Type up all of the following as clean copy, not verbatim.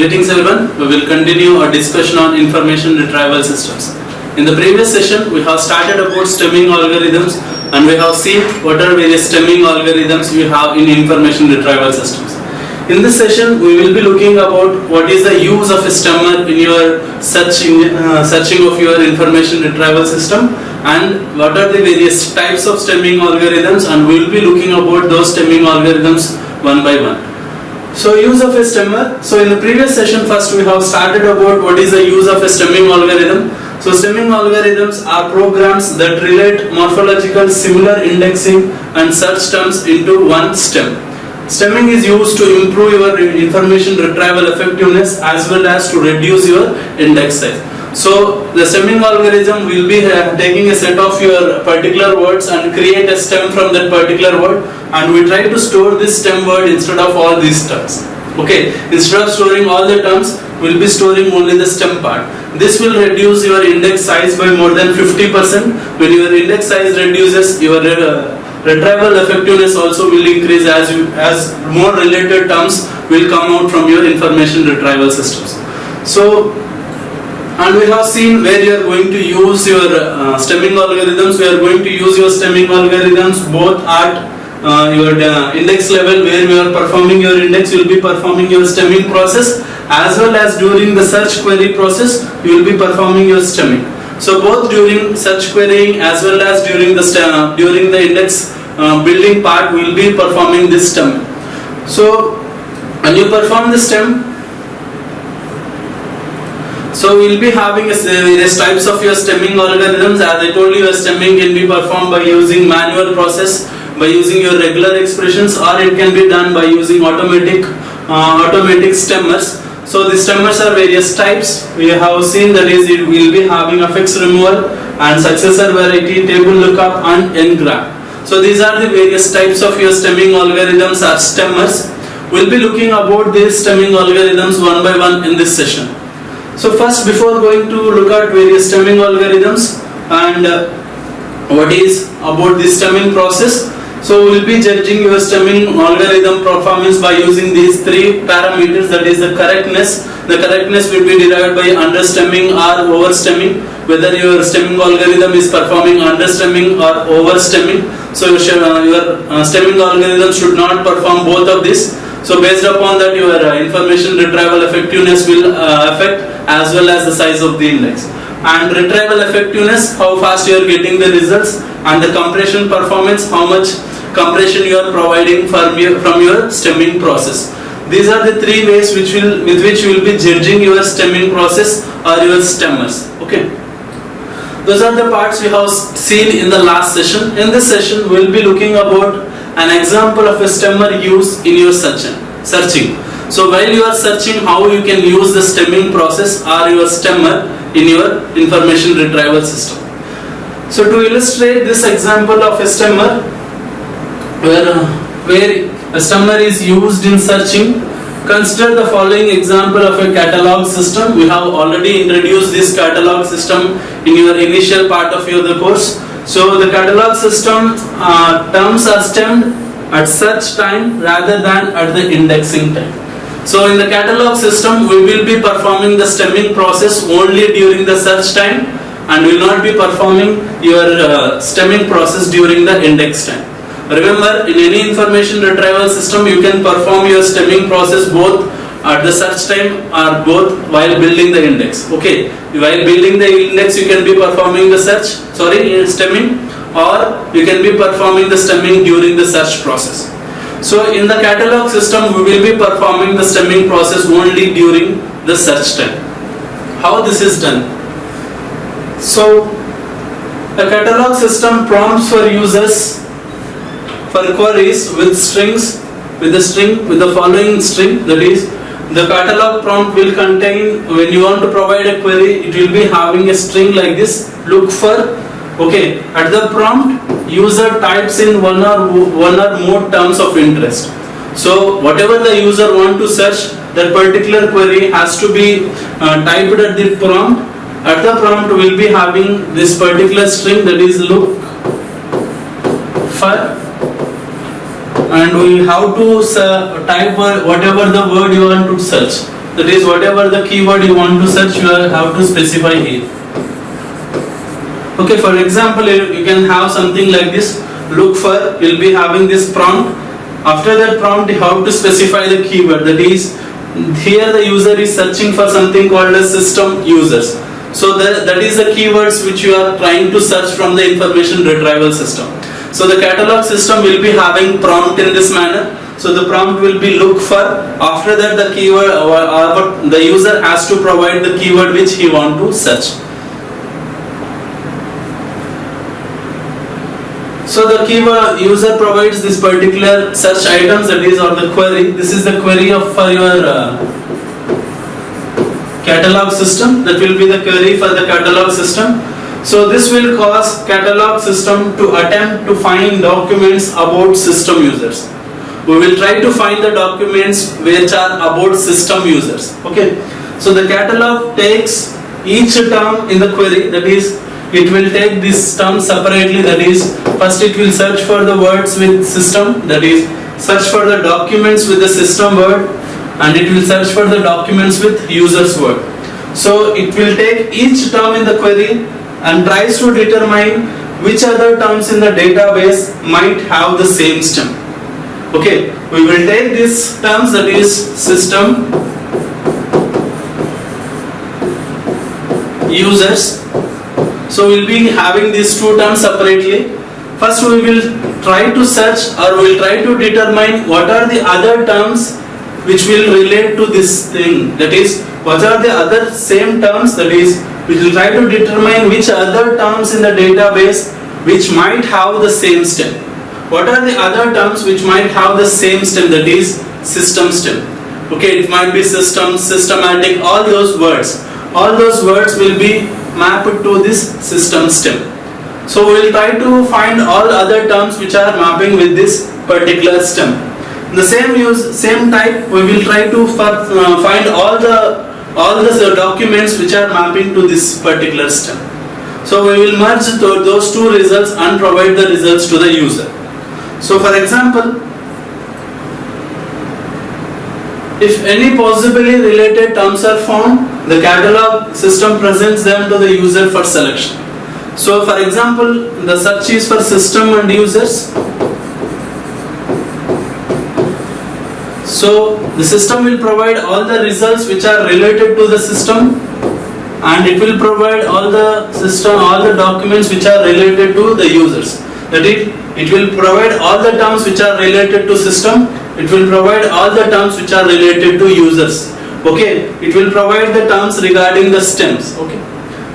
Greetings everyone, we will continue our discussion on information retrieval systems. In the previous session, we have started about stemming algorithms and we have seen what are various stemming algorithms we have in information retrieval systems. In this session, we will be looking about what is the use of a stemmer in your searching of your information retrieval system and what are the various types of stemming algorithms, and we will be looking about those stemming algorithms one by one. So use of a stemmer. So in the previous session, first we have started about what is the use of a stemming algorithm. So stemming algorithms are programs that relate morphological similar indexing and search terms into one stem. Stemming is used to improve your information retrieval effectiveness as well as to reduce your index size. So the stemming algorithm will be taking a set of your particular words and create a stem from that particular word, and we try to store this stem word instead of all these terms. Okay, instead of storing all the terms, we will be storing only the stem part. This will reduce your index size by more than 50%. When your index size reduces, your retrieval effectiveness also will increase as more related terms will come out from your information retrieval systems. So, and we have seen where you are going to use your stemming algorithms. We are going to use your stemming algorithms both at your index level, where we are performing your index, you will be performing your stemming process, as well as during the search query process, you will be performing your stemming. So both during search querying as well as during the index building part, we will be performing this stemming. So when you perform the stem, so we will be having various types of your stemming algorithms. As I told you, your stemming can be performed by using manual process, by using your regular expressions, or it can be done by using automatic stemmers. So the stemmers are various types. We have seen that is it will be having affix removal and successor variety, table lookup and n-graph. So these are the various types of your stemming algorithms or stemmers. We will be looking about these stemming algorithms one by one in this session. So first, before going to look at various stemming algorithms and what is about this stemming process, so we will be judging your stemming algorithm performance by using these three parameters, that is the correctness. The correctness will be derived by understemming or overstemming, whether your stemming algorithm is performing understemming or overstemming. So your stemming algorithm should not perform both of this. So based upon that, your information retrieval effectiveness will affect as well as the size of the index. And retrieval effectiveness, how fast you are getting the results, and the compression performance, how much compression you are providing from your stemming process. These are the three ways with which you will be judging your stemming process or your stemmers. Okay. Those are the parts we have seen in the last session. In this session, we will be looking about an example of a stemmer used in your searching. So while you are searching, how you can use the stemming process or your stemmer in your information retrieval system. So to illustrate this example of a stemmer, where a stemmer is used in searching, consider the following example of a catalog system. We have already introduced this catalog system in your initial part of the course. So the catalog system terms are stemmed at search time rather than at the indexing time. So in the catalog system, we will be performing the stemming process only during the search time and will not be performing your stemming process during the index time. Remember, in any information retrieval system, you can perform your stemming process both at the search time or both while building the index. Okay, while building the index, you can be performing the stemming, or you can be performing the stemming during the search process. So in the catalog system, we will be performing the stemming process only during the search time. How this is done? So a catalog system prompts for users for queries with the following string, that is the catalog prompt will contain, when you want to provide a query, it will be having a string like this, look for. Okay, at the prompt, user types in one or more terms of interest. So whatever the user want to search, that particular query has to be typed at the prompt. At the prompt, we will be having this particular string, that is look for, and we have to type whatever the word you want to search. That is, whatever the keyword you want to search, you have to specify here. Okay, for example, you can have something like this. Look for, you'll be having this prompt. After that prompt, you have to specify the keyword. That is, here the user is searching for something called as system users. So that is the keywords which you are trying to search from the information retrieval system. So the catalog system will be having prompt in this manner. So the prompt will be look for. After that, the keyword or the user has to provide the keyword which he want to search. So the keyword user provides this particular search items, that is, or the query. This is the query for your catalog system. That will be the query for the catalog system. So this will cause catalog system to attempt to find documents about system users. We will try to find the documents which are about system users. Okay. So the catalog takes each term in the query. That is, it will take this term separately. That is, first it will search for the words with system. That is, search for the documents with the system word, and it will search for the documents with users word. So it will take each term in the query and tries to determine which other terms in the database might have the same stem. Okay, we will take these terms, that is system users. So we will be having these two terms separately. First we will try to search, or we will try to determine what are the other terms which will relate to this thing. That is, what are the other same terms, that is, we will try to determine which other terms in the database which might have the same stem. What are the other terms which might have the same stem, that is system stem. Okay, it might be system, systematic, all those words. All those words will be mapped to this system stem. So we will try to find all other terms which are mapping with this particular stem. In the same type, we will try to find all the documents which are mapping to this particular stem. So we will merge those two results and provide the results to the user. So for example, if any possibly related terms are found, the catalog system presents them to the user for selection. So for example, the search is for system and users. So the system will provide all the results which are related to the system, and it will provide all the documents which are related to the users. That it will provide all the terms which are related to system. It will provide all the terms which are related to users. Okay, it will provide the terms regarding the stems. Okay,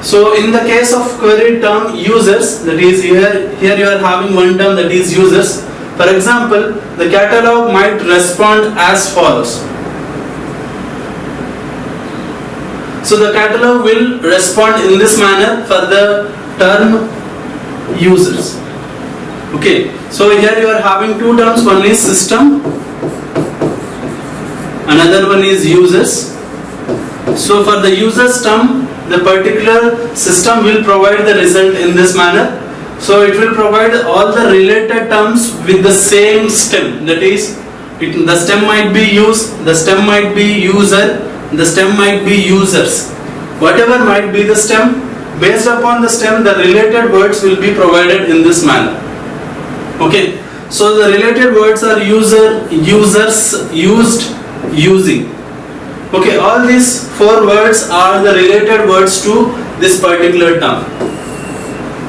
so in the case of query term users, that is here you are having one term, that is users. For example, the catalog might respond as follows. So the catalog will respond in this manner for the term users. Okay, so here you are having two terms, one is system, another one is users. So for the users term, the particular system will provide the result in this manner. So it will provide all the related terms with the same stem. That is, the stem might be use, the stem might be user, the stem might be users. Whatever might be the stem, based upon the stem, the related words will be provided in this manner. Okay, so the related words are user, users, used, using. Okay, all these four words are the related words to this particular term.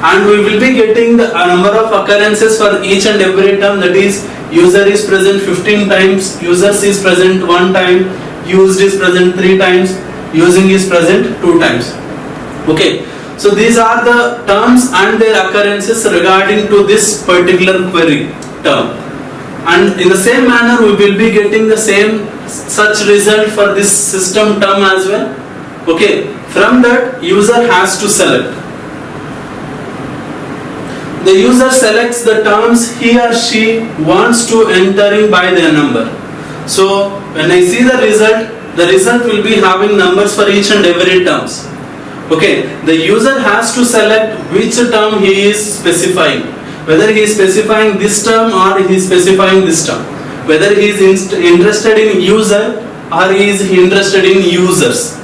And we will be getting the number of occurrences for each and every term. That is, user is present 15 times, users is present 1 time, used is present 3 times, using is present 2 times. Okay, so these are the terms and their occurrences regarding to this particular query term. And in the same manner, we will be getting the same such result for this system term as well. Okay, from that, user has to select. The user selects the terms he or she wants to entering by their number. So when I see the result will be having numbers for each and every terms. Okay, the user has to select which term he is specifying. Whether he is specifying this term or he is specifying this term. Whether he is interested in user or he is interested in users.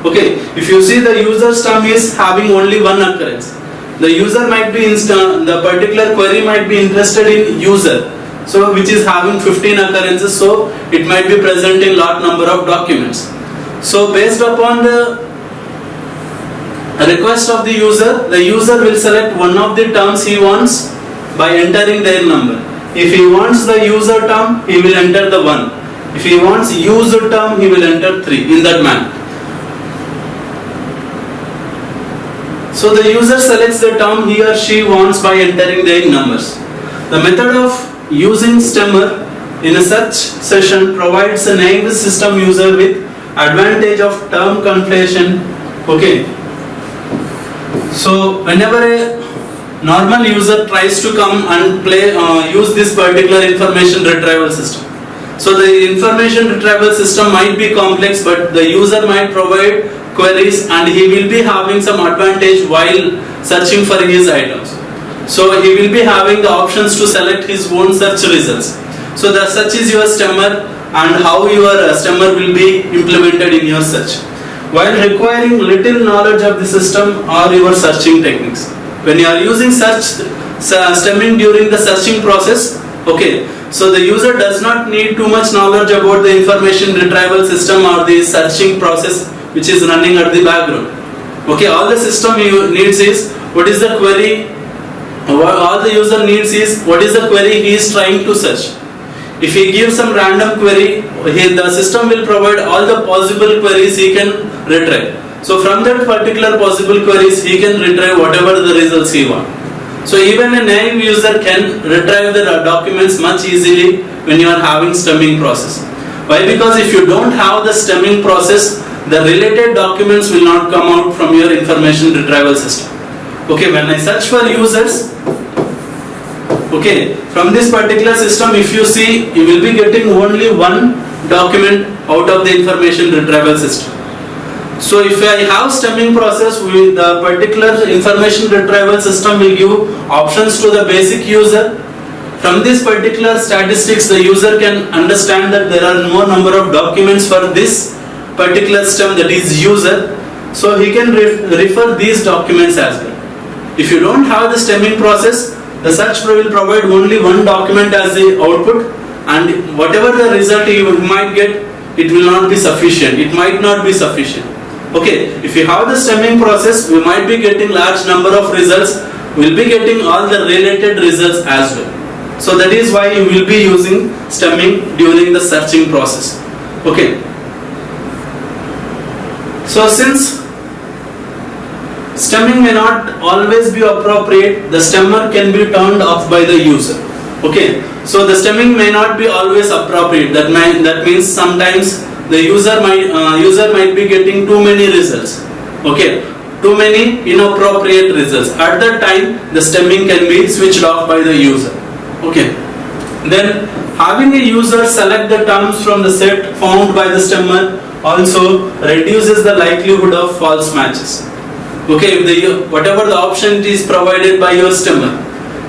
Okay, if you see the users term is having only one occurrence. The user might be the particular query might be interested in user, so which is having 15 occurrences, so it might be present in lot number of documents. So based upon the request of the user will select one of the terms he wants by entering their number. If he wants the user term, he will enter the 1. If he wants user term, he will enter 3, in that manner. So the user selects the term he or she wants by entering their numbers. The method of using stemmer in a search session provides a named system user with advantage of term conflation. Okay. So whenever a normal user tries to come and use this particular information retrieval system, so the information retrieval system might be complex, but the user might provide queries and he will be having some advantage while searching for his items. So he will be having the options to select his own search results. So the search is your stemmer and how your stemmer will be implemented in your search, while requiring little knowledge of the system or your searching techniques. When you are using stemming during the searching process, okay, so the user does not need too much knowledge about the information retrieval system or the searching process which is running at the background. Okay, all the system needs is what is the query, all the user needs is what is the query he is trying to search. If he gives some random query, the system will provide all the possible queries he can retrieve. So from that particular possible queries, he can retrieve whatever the results he wants. So even a naive user can retrieve the documents much easily when you are having stemming process. Why? Because if you don't have the stemming process, the related documents will not come out from your information retrieval system. Okay, when I search for users, okay, from this particular system, if you see, you will be getting only one document out of the information retrieval system. So if I have stemming process, with the particular information retrieval system will give options to the basic user. From this particular statistics, the user can understand that there are more number of documents for this particular stem, that is user. So he can refer these documents as well. If you don't have the stemming process, the search will provide only one document as the output, and whatever the result you might get, it will not be sufficient. It might not be sufficient. Okay, if you have the stemming process, we might be getting large number of results. We will be getting all the related results as well. So that is why you will be using stemming during the searching process. Okay. So since stemming may not always be appropriate, the stemmer can be turned off by the user. Okay, so the stemming may not be always appropriate. That means sometimes the user might be getting too many results. Okay, too many inappropriate results. At that time, the stemming can be switched off by the user. Okay, then having a user select the terms from the set found by the stemmer also reduces the likelihood of false matches. Okay, if whatever the option is provided by your stemmer,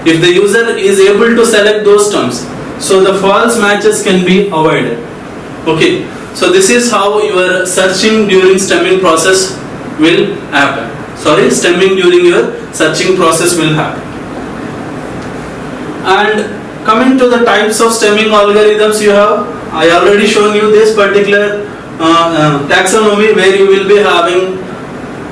if the user is able to select those terms, so the false matches can be avoided. Okay, so this is how your searching during stemming process will happen. Stemming during your searching process will happen. And coming to the types of stemming algorithms you have, I already shown you this particular taxonomy where you will be having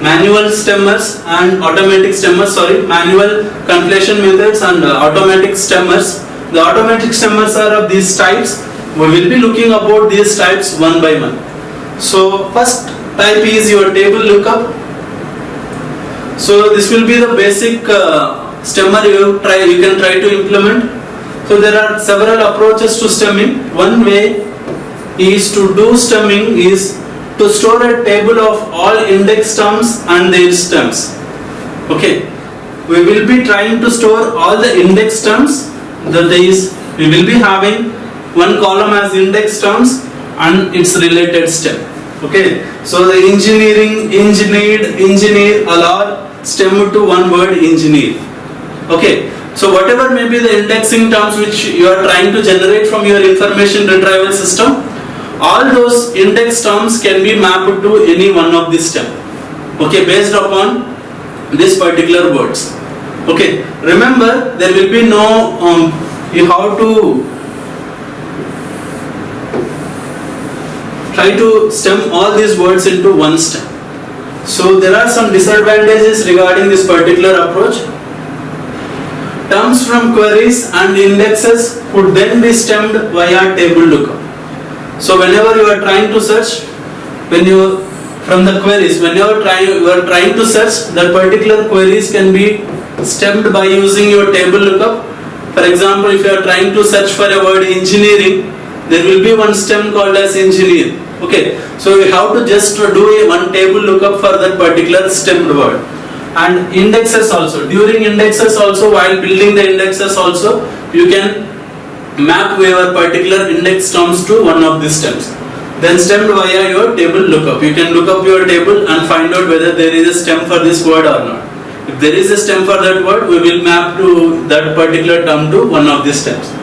manual stemmers and automatic stemmers, manual conflation methods and automatic stemmers. The automatic stemmers are of these types. We will be looking about these types one by one. So first type is your table lookup. So this will be the basic stemmer you can try to implement. So there are several approaches to stemming. One way is to do stemming is to store a table of all index terms and their stems. Okay, we will be trying to store all the index terms. That is, we will be having one column as index terms and its related stem. Okay, so the engineer, allow stem to one word engineer. Okay, so whatever may be the indexing terms which you are trying to generate from your information retrieval system, all those index terms can be mapped to any one of the stem, okay, based upon this particular words. Okay, remember there will be no you have to try to stem all these words into one stem. So there are some disadvantages regarding this particular approach. Terms from queries and indexes could then be stemmed via table lookup. So whenever you are trying to search, from the queries, when you are trying to search, that particular queries can be stemmed by using your table lookup. For example, if you are trying to search for a word engineering, there will be one stem called as engineer. Okay, so you have to just do one table lookup for that particular stemmed word. And indexes also, during indexes also, while building the indexes also, you can map your particular index terms to one of the stems. Then stemmed via your table lookup. You can look up your table and find out whether there is a stem for this word or not. If there is a stem for that word, we will map to that particular term to one of the stems.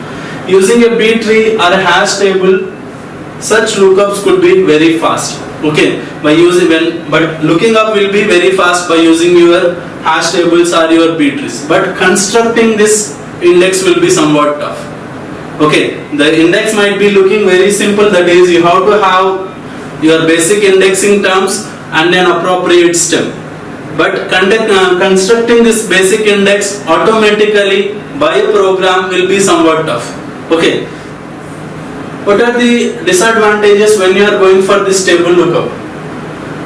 Using a B tree or a hash table, such lookups could be very fast. Okay, but looking up will be very fast by using your hash tables or your B trees. But constructing this index will be somewhat tough. Okay, the index might be looking very simple, that is you have to have your basic indexing terms and an appropriate stem. But constructing this basic index automatically by a program will be somewhat tough. Okay, what are the disadvantages when you are going for this table lookup?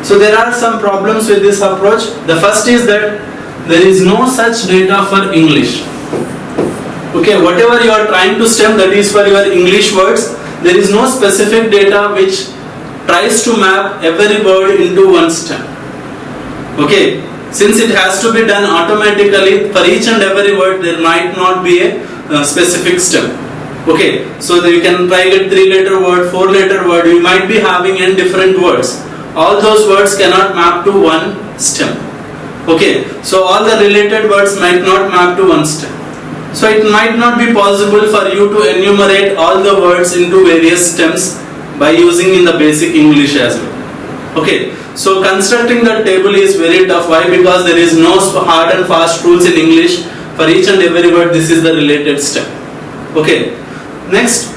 So there are some problems with this approach. The first is that there is no such data for English. Okay, whatever you are trying to stem, that is for your English words, there is no specific data which tries to map every word into one stem. Okay, since it has to be done automatically, for each and every word there might not be a specific stem. Okay, so that you can try get 3-letter word, 4-letter word, you might be having n different words. All those words cannot map to one stem. Okay, so all the related words might not map to one stem. So it might not be possible for you to enumerate all the words into various stems by using in the basic English as well. Okay, so constructing the table is very tough. Why? Because there is no hard and fast rules in English. For each and every word, this is the related stem. Okay, next,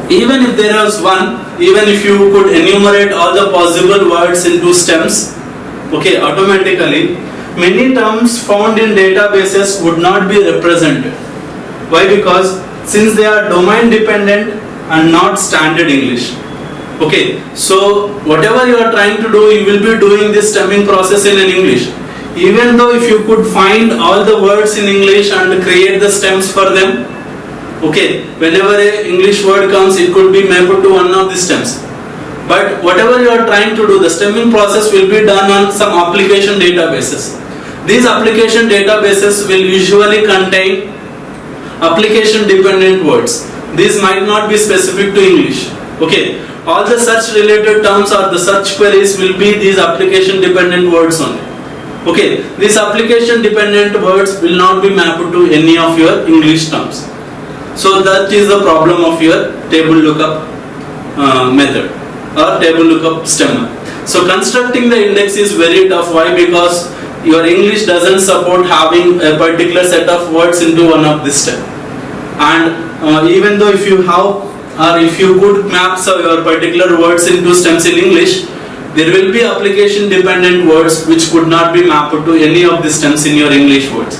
even if there is one, even if you could enumerate all the possible words into stems, okay, automatically, many terms found in databases would not be represented. Why? Because since they are domain dependent and not standard English. Okay, so whatever you are trying to do, you will be doing this stemming process in English. Even though if you could find all the words in English and create the stems for them, okay, whenever an English word comes, it could be mapped to one of the stems. But whatever you are trying to do, the stemming process will be done on some application databases. These application databases will usually contain application dependent words. These might not be specific to English. Okay, all the search related terms or the search queries will be these application dependent words only. Okay, these application dependent words will not be mapped to any of your English terms. So that is the problem of your table lookup method or table lookup stemmer. So constructing the index is very tough. Why? Because your English doesn't support having a particular set of words into one of this step. And even though if you have or if you could map your particular words into stems in English, there will be application dependent words which could not be mapped to any of the stems in your English words.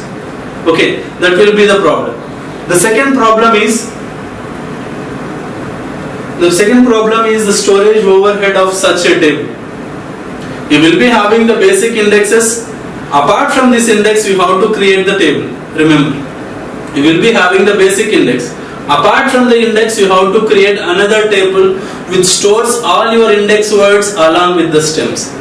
Okay, that will be the problem. The second problem is the storage overhead of such a table. You will be having the basic indexes. Apart from this index, you have to create the table. Remember, you will be having the basic index. Apart from the index, you have to create another table which stores all your index words along with the stems.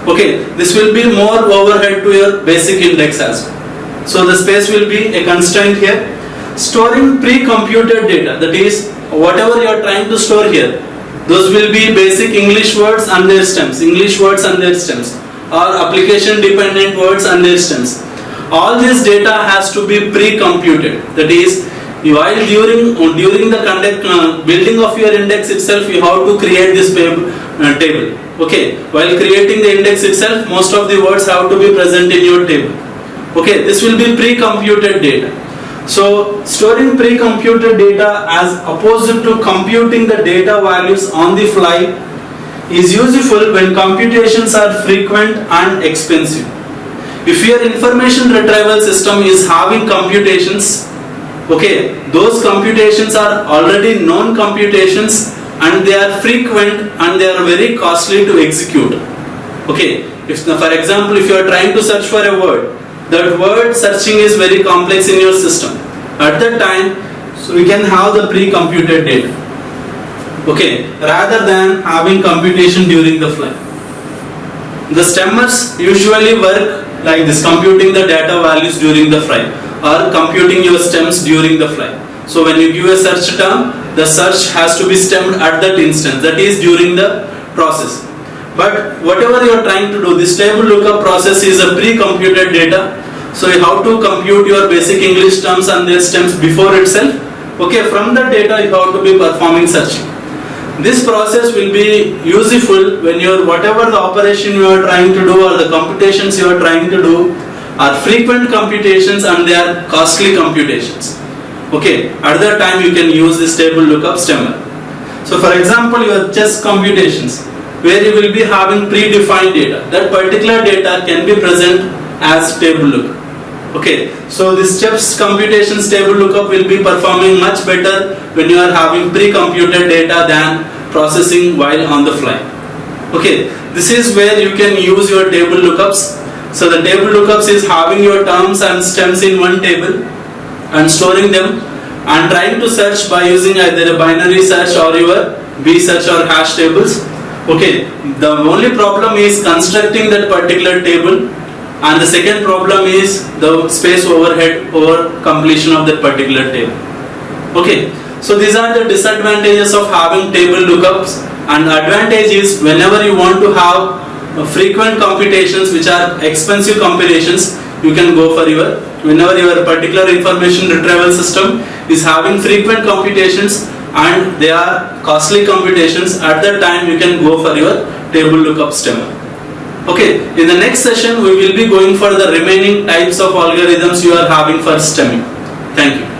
Okay, this will be more overhead to your basic index as well. So the space will be a constraint here. Storing pre-computed data, that is whatever you are trying to store here, those will be basic English words and their stems, English words and their stems, or application dependent words and their stems. All this data has to be pre-computed, that is while during the building of your index itself, you have to create this table. Okay, while creating the index itself, most of the words have to be present in your table. Okay, this will be pre-computed data. So storing pre-computed data as opposed to computing the data values on the fly is useful when computations are frequent and expensive. If your information retrieval system is having computations, okay, those computations are already known computations and they are frequent and they are very costly to execute. Okay, if for example, if you are trying to search for a word, that word searching is very complex in your system. At that time, so we can have the pre-computed data. Okay, rather than having computation during the fly. The stemmers usually work like this, computing the data values during the fly or computing your stems during the fly. So when you give a search term, the search has to be stemmed at that instance, that is during the process. But whatever you are trying to do, this table lookup process is a pre-computed data. So you have to compute your basic English terms and their stems before itself. Okay, from that data you have to be performing searching. This process will be useful when whatever the operation you are trying to do or the computations you are trying to do are frequent computations and they are costly computations. Okay, at that time you can use this table lookup stemmer. So for example, your chess computations where you will be having predefined data, that particular data can be present as table lookup. Okay, so this chess computations table lookup will be performing much better when you are having pre-computed data than processing while on the fly. Okay, this is where you can use your table lookups. So the table lookups is having your terms and stems in one table and storing them and trying to search by using either a binary search or your B search or hash tables. Okay, the only problem is constructing that particular table, and the second problem is the space overhead over completion of that particular table. Okay, so these are the disadvantages of having table lookups, and the advantage is whenever you want to have frequent computations which are expensive computations, you can go for whenever your particular information retrieval system is having frequent computations and they are costly computations, at that time you can go for your table lookup stemmer. Okay, in the next session we will be going for the remaining types of algorithms you are having for stemming. Thank you.